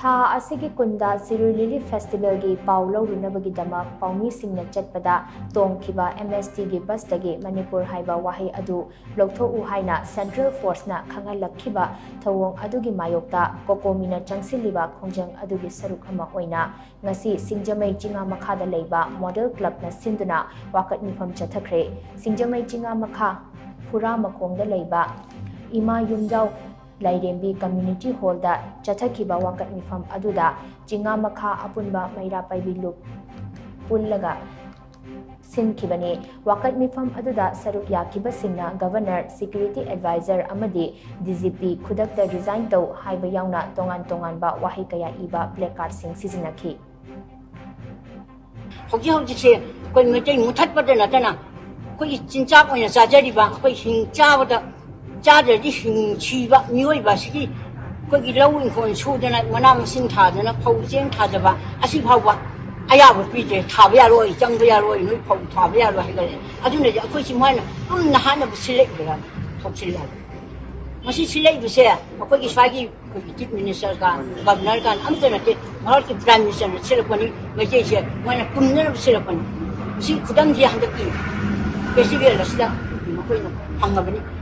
ꯊꯥ ꯑꯁꯤꯒꯤ ꯀꯨꯟꯗ ꯁꯤꯔꯣꯏ ꯂꯤꯂꯤ ꯐꯦꯁꯇꯤꯚꯦꯜꯒꯤ ꯄꯥꯎ ꯂꯧꯔꯨꯅꯕꯒꯤꯗꯃꯛ ꯄꯥꯎꯃꯤꯁꯤꯡꯅ ꯆꯠꯄꯗ ꯇꯣꯡꯈꯤꯕ MSTꯒꯤ ꯕꯁꯇꯒꯤ ꯃꯅꯤꯄꯨꯔ ꯍꯥꯏꯕ ꯋꯥꯍꯩ ꯑꯗꯨ ꯂꯧꯊꯣꯛꯎ ꯍꯥꯏꯅ ꯁꯦꯟꯇ꯭ꯔꯦꯜ ꯐꯣꯔꯁꯅ ꯈꯪꯍꯜꯂꯛꯈꯤꯕ ꯊꯧꯑꯣꯡ ꯑꯗꯨꯒꯤ ꯃꯥꯌꯣꯛꯇ ꯀꯣꯀꯣꯃꯤꯅ ꯆꯪꯁꯤꯜꯂꯤꯕ ꯈꯣꯡꯖꯪ ꯑꯗꯨꯒꯤ ꯁꯔꯨꯛ ꯑꯃ ꯑꯣꯏꯅ ꯉꯁꯤ ꯁꯤꯡꯖꯃꯩ ꯆꯤꯡꯉꯥ ꯃꯈꯥꯗ ꯂꯩꯕ ꯃꯣꯗꯦꯜ ꯀ꯭ꯂꯕꯅ ꯁꯤꯟꯗꯨꯅ ꯋꯥꯀꯠ ꯃꯤꯐꯝ ꯆꯠꯊꯈ꯭ꯔꯦ꯫ ꯁꯤꯡꯖꯃꯩ ꯆꯤꯡꯉꯥ ꯃꯈꯥ ꯐꯨꯔꯥꯃꯈꯣꯡꯗ ꯂꯩꯕ ꯏꯃꯥ ꯌꯨꯝꯖꯥꯎ ꯂꯥꯏꯔꯦꯝꯕꯤ ꯀꯝꯃ꯭ꯌꯨꯅꯤꯇꯤ ꯍꯣꯜꯗ ꯆꯠꯊꯈꯤꯕ ꯋꯥꯀꯠ ꯃꯤꯐꯝ ꯑꯗꯨꯗ ꯆꯤꯡꯉꯥ ꯃꯈꯥ ꯑꯄꯨꯟꯕ ꯃꯩꯔꯥ ꯄꯥꯏꯕꯤ ꯂꯨꯞ ꯄꯨꯜꯂꯒ ꯁꯤꯟꯈꯤꯕꯅꯤ꯫ ꯋꯥꯀꯠ ꯃꯤꯐꯝ ꯑꯗꯨꯗ ꯁꯔꯨꯛ ꯌꯥꯈꯤꯕꯁꯤꯡꯅ ꯒꯚꯔꯅꯔ, ꯁꯦꯀ꯭ꯌꯨꯔꯤꯇꯤ ꯑꯦꯗꯚꯥꯏꯖꯔ ꯑꯃꯗꯤ DGP ꯈꯨꯗꯛꯇ ꯔꯤꯖꯥꯏꯟ ꯇꯧ ꯍꯥꯏꯕ ꯌꯥꯎꯅ ꯇꯣꯉꯥꯟ ꯇꯣꯉꯥꯟꯕ ꯋꯥꯍꯩ ꯀꯌꯥ ꯏꯕ ꯄ꯭ꯂꯦꯀꯥꯔꯗꯁꯤꯡ ꯁꯤꯖꯤꯟꯅꯈꯤ꯫ ꯍꯧꯖꯤꯛꯁꯦ ꯑꯩꯈꯣꯏ ꯃꯩꯇꯩ ꯃꯨꯊꯠꯄꯗ ꯅꯠꯇꯅ ꯑꯩꯈꯣꯏꯒꯤ ꯆꯤꯟꯖꯥꯛ ꯑꯣꯏꯅ ꯆꯥꯖꯔꯤꯕ ꯑꯩꯈꯣꯏ ꯍꯤꯡ ꯆꯥꯕꯗ ꯆꯥꯗ꯭ꯔꯗꯤ ꯍꯤꯡ ꯁꯤꯕ ꯃꯤꯑꯣꯏꯕ ꯑꯁꯤꯒꯤ ꯑꯩꯈꯣꯏꯒꯤ ꯂꯧ ꯏꯪꯈꯣꯜ ꯁꯨꯗꯅ ꯃꯅꯥ ꯃꯁꯤꯡ ꯊꯥꯗꯅ ꯐꯧ ꯆꯦꯡ ꯊꯥꯖꯕ ꯑꯁꯤ ꯐꯥꯎꯕ ꯑꯌꯥꯕ ꯄꯤꯗ꯭ꯔꯦ꯫ ꯊꯥꯕ ꯌꯥꯔꯣꯏ, ꯆꯪꯕ ꯌꯥꯔꯣꯏ, ꯅꯣꯏ ꯐꯧ ꯊꯥꯕ ꯌꯥꯔꯣꯏ ꯍꯥꯏꯒꯠꯂꯦ꯫ ꯑꯗꯨꯅꯗꯤ ꯑꯩꯈꯣꯏꯁꯤ ꯃꯣꯏꯅ ꯇꯨꯝꯅ ꯍꯥꯠꯅꯕ ꯁꯤꯜꯂꯛꯏꯕ꯭ꯔꯥ ꯊꯣꯛꯁꯤꯜꯂꯛꯑꯦ꯫ ꯃꯁꯤ ꯁꯤꯜꯂꯛꯏꯕꯁꯦ ꯑꯩꯈꯣꯏꯒꯤ ꯁ꯭ꯋꯥꯏꯒꯤ ꯑꯩꯈꯣꯏꯒꯤ ꯆꯤꯐ ꯃꯤꯅꯤꯁꯇꯔꯒ ꯒꯚꯔꯅꯔꯒ ꯑꯝꯇ ꯅꯠꯇꯦ, ꯚꯥꯔꯠꯀꯤ ꯄ꯭ꯔꯥꯏꯝ ꯃꯤꯅꯤꯁꯇꯔꯅ ꯁꯤꯜꯂꯛꯄꯅꯤ꯫ ꯃꯩꯇꯩꯁꯦ ꯃꯣꯏꯅ ꯇꯨꯝꯅꯅꯕ ꯁꯤꯜꯂꯛꯄꯅꯤ꯫ ꯃꯁꯤ ꯈꯨꯗꯝꯁꯤ ꯍꯟꯗꯛꯀꯤ ꯐꯦꯁꯇꯤꯚꯦꯜ ꯑꯁꯤꯗ ꯃꯈꯣꯏꯅ ꯐꯪꯉꯕꯅꯤ꯫